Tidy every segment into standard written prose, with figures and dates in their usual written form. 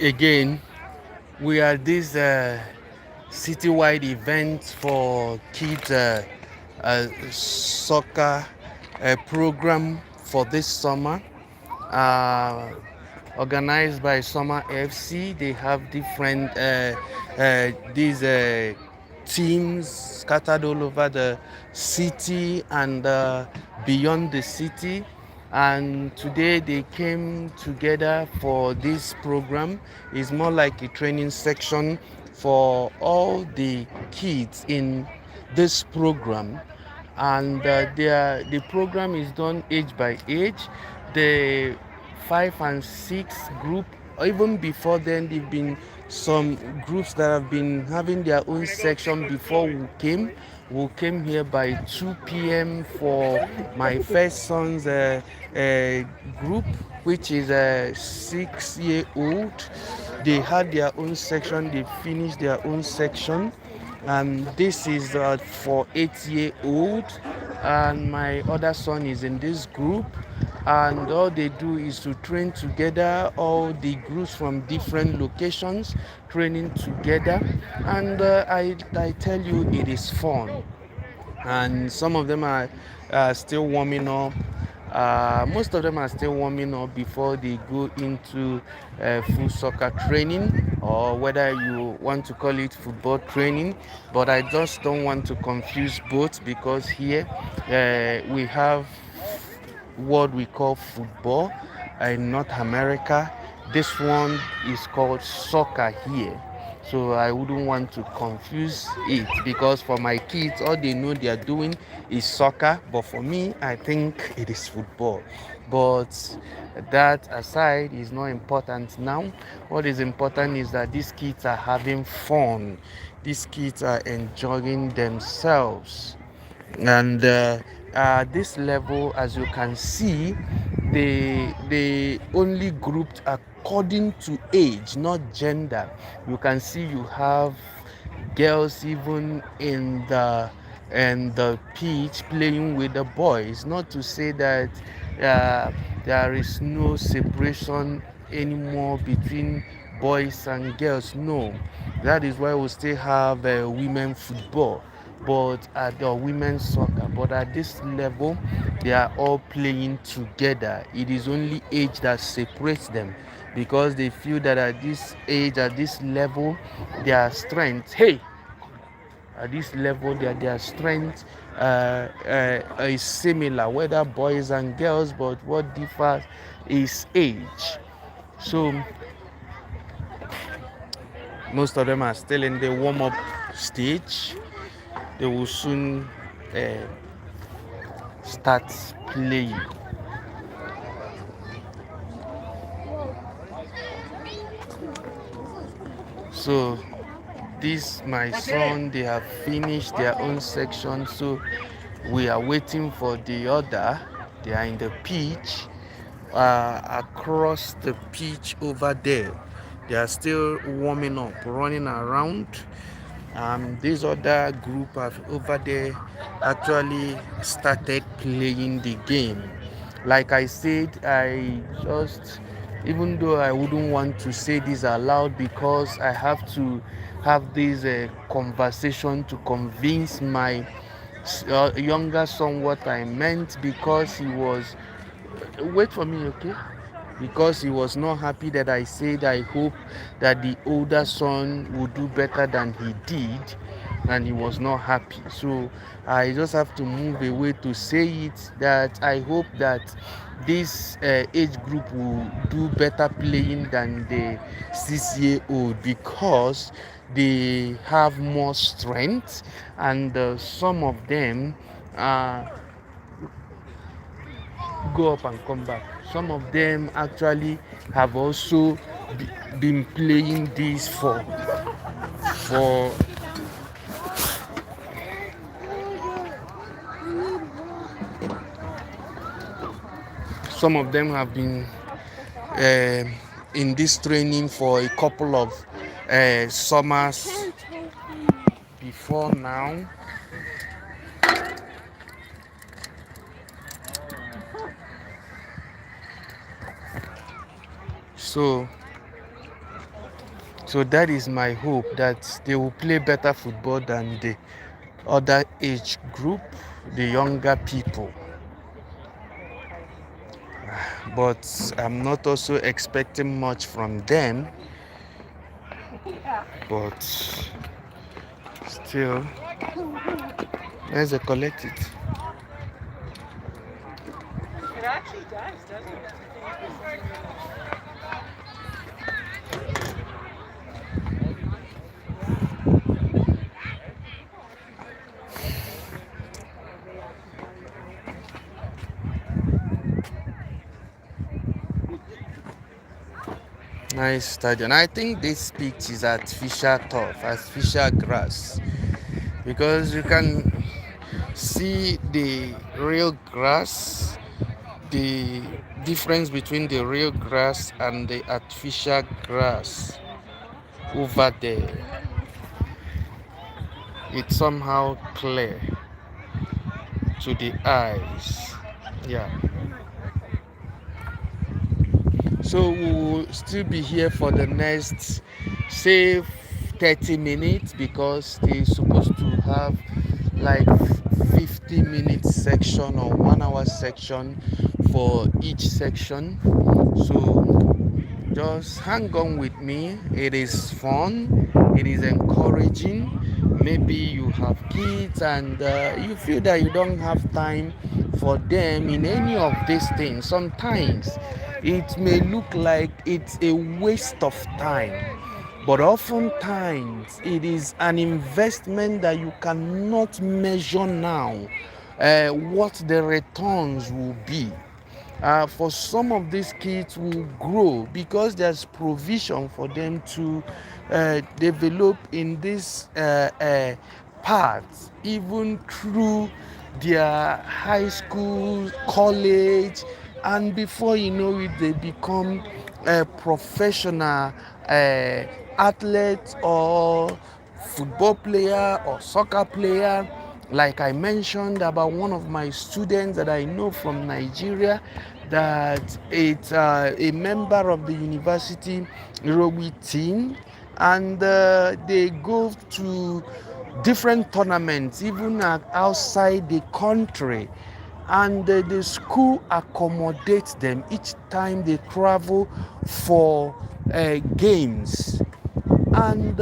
Again, we are this citywide event for kids soccer program for this summer. Uh, Organized by Summer FC. They have different these teams scattered all over the city and beyond the city. And today they came together for this program. It's more like a training section for all the kids in this program. And the program is done age by age. The 5 and 6 group, or even before then, there've been some groups that have been having their own section before we came here by 2 p.m. for my first son's group, which is a 6-year old. They had their own section, they finished their own section, and this is for 8-year old, and my other son is in this group. And all they do is to train together, all the groups from different locations training together. And I tell you, it is fun, and some of them are still warming up. Most of them are still warming up before they go into full soccer training, or whether you want to call it football training. But I just don't want to confuse both, because here we have what we call football in North America. This one is called soccer here. So I wouldn't want to confuse it, because for my kids, all they know they are doing is soccer. But for me, I think it is football. But that aside is not important now. What is important is that these kids are having fun. These kids are enjoying themselves. And this level, as you can see, they only grouped according to age, not gender. You can see you have girls even in the pitch playing with the boys. Not to say that uh, there is no separation anymore between boys and girls. No, that is why we still have women football, but at the women's soccer. But at this level, they are all playing together. It is only age that separates them, because they feel that at this age, at this level, their strength, at this level, their strength is similar, whether boys and girls, but what differs is age. So most of them are still in the warm-up stage. They will soon uh, start playing. So this my son, they have finished their own section, so we are waiting for the other. They are in the pitch, across the pitch over there. They are still warming up, running around. This other group have over there actually started playing the game. Like I said, I just, even though I wouldn't want to say this aloud, because I have to have this conversation to convince my younger son what I meant, because he was, wait for me, okay? Because he was not happy that I said I hope that the older son would do better than he did, and he was not happy. So I just have to move away to say it, that I hope that this age group will do better playing than the 6-year old, because they have more strength, and some of them uh, go up and come back. Some of them actually have also been playing this for some of them have been in this training for a couple of summers before now. So So that is my hope, that they will play better football than the other age group, the younger people. But I'm not also expecting much from them. But still, let's collect it. It actually does, doesn't it? Nice stadium. I think this pitch is artificial turf, artificial grass, because you can see the real grass, the difference between the real grass and the artificial grass over there. It's somehow clear to the eyes. Yeah. So we will still be here for the next, say, 30 minutes, because they're supposed to have like 50-minute section or 1 hour section for each section. So just hang on with me. It is fun, it is encouraging. Maybe you have kids and you feel that you don't have time for them in any of these things. Sometimes it may look like it's a waste of time, but oftentimes it is an investment that you cannot measure now what the returns will be. For some of these kids will grow because there's provision for them to develop in this path, even through their high school, college, and before you know it, they become a professional athlete or football player or soccer player. Like I mentioned about one of my students that I know from Nigeria, that it's a member of the university rugby team, and they go to different tournaments even outside the country, and the school accommodates them each time they travel for games. And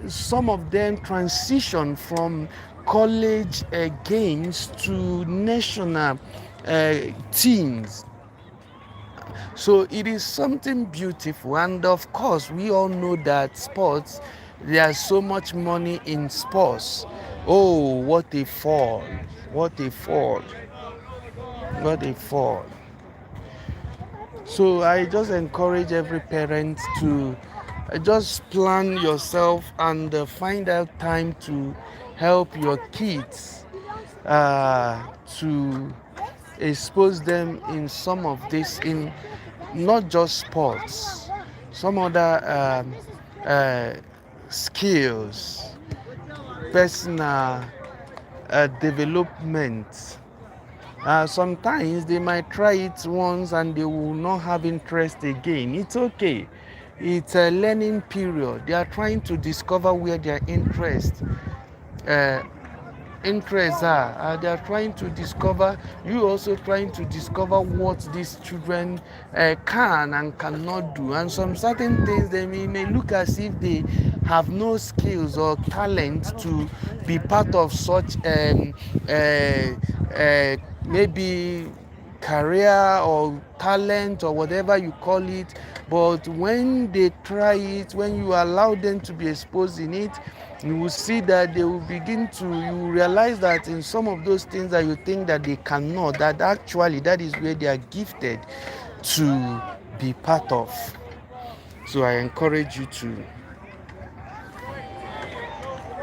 some of them transition from college games to national teams. So it is something beautiful, and of course we all know that sports, there's so much money in sports. Oh, what a fall, what a fall, what a fall. So I just encourage every parent to just plan yourself and find out time to help your kids, to expose them in some of this, in not just sports, some other uh, skills, personal development. Sometimes they might try it once and they will not have interest again. It's okay. It's a learning period. They are trying to discover where their uh, interests are. They are trying to discover, you also trying to discover what these children can and cannot do. And some certain things they may look as if they have no skills or talent to be part of such maybe career or talent or whatever you call it. But when they try it, when you allow them to be exposed in it, you will see that they will begin to, you will realize that in some of those things that you think that they cannot, that actually that is where they are gifted to be part of. So I encourage you to,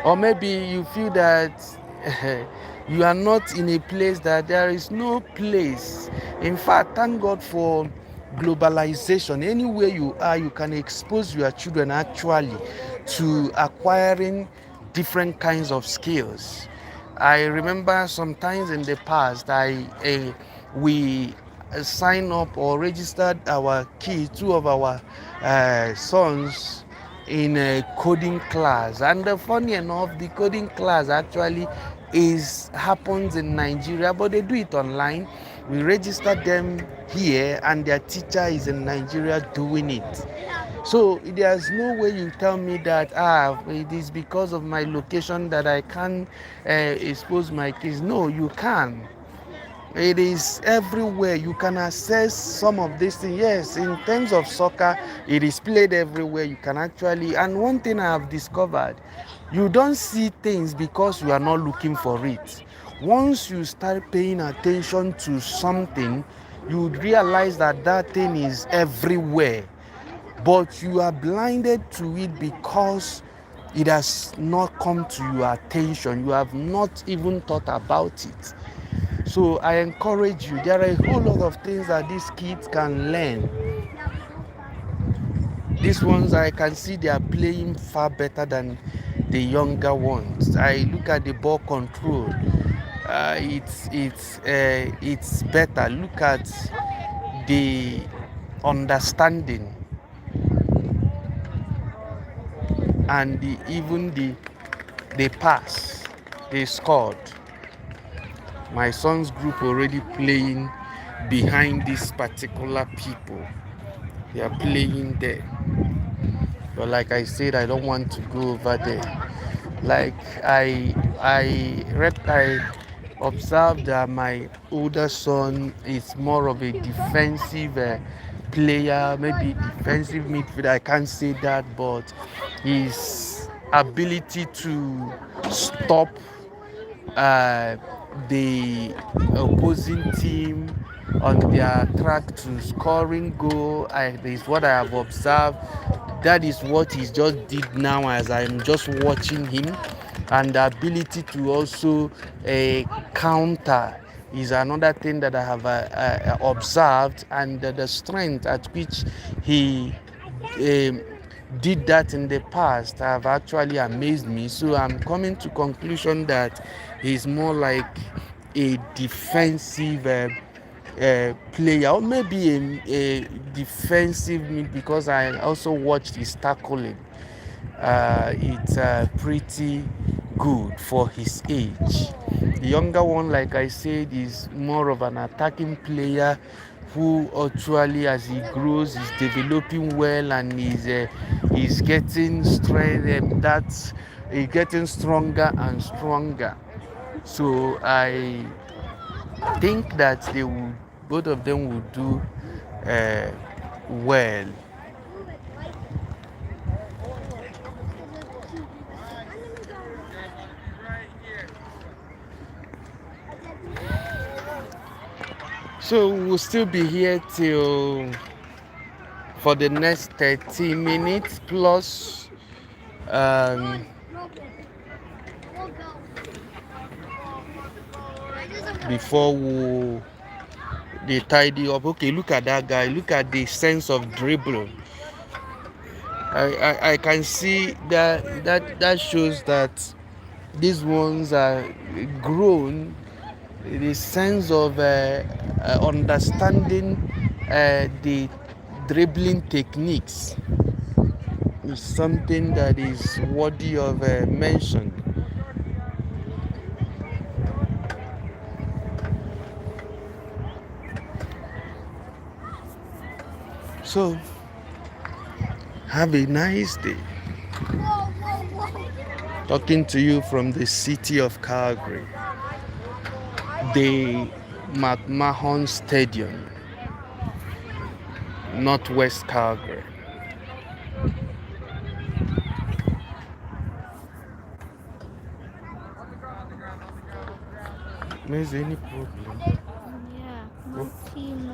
or maybe you feel that you are not in a place, that there is no place. In fact, thank God for globalization. Anywhere you are, you can expose your children actually to acquiring different kinds of skills. I remember sometimes in the past, we signed up or registered our kids, two of our sons, in a coding class. And funny enough, the coding class actually is happens in Nigeria, but they do it online. We register them here, and their teacher is in Nigeria doing it. So there's no way you tell me that it is because of my location that I can't expose my kids. No, you can. It is everywhere. You can access some of these things. Yes, in terms of soccer, it is played everywhere. You can actually, and one thing I have discovered, you don't see things because you are not looking for it. Once you start paying attention to something, you would realize that that thing is everywhere. But you are blinded to it because it has not come to your attention. You have not even thought about it. So I encourage you. There are a whole lot of things that these kids can learn. These ones I can see they are playing far better than the younger ones. I look at the ball control. It's better. Look at the understanding and even the pass they scored. My son's group already playing behind these particular people. They are playing there. But like I said, I don't want to go over there. Like I observed that my older son is more of a defensive player, maybe defensive midfielder. I can't say that, but his ability to stop uh, the opposing team on their track to scoring goal is what I have observed. That is what he just did now as I'm just watching him, and the ability to also counter is another thing that I have observed, and the strength at which he um, did that in the past have actually amazed me. So I'm coming to conclusion that he's more like a defensive player, or maybe a defensive mid, because I also watched his tackling. It's pretty good for his age. The younger one, like I said, is more of an attacking player who actually, as he grows, is developing well and is getting strength. That's getting stronger and stronger. So I think that both of them will do uh, well. So we'll still be here till for the next 30 minutes plus um, before they tidy up. Okay, look at that guy. Look at the sense of dribble. I can see that shows that these ones are grown. The sense of understanding the dribbling techniques is something that is worthy of mention. So, have a nice day. Talking to you from the city of Calgary, the McMahon Stadium, Northwest Calgary. Is there any problem? Yeah, my team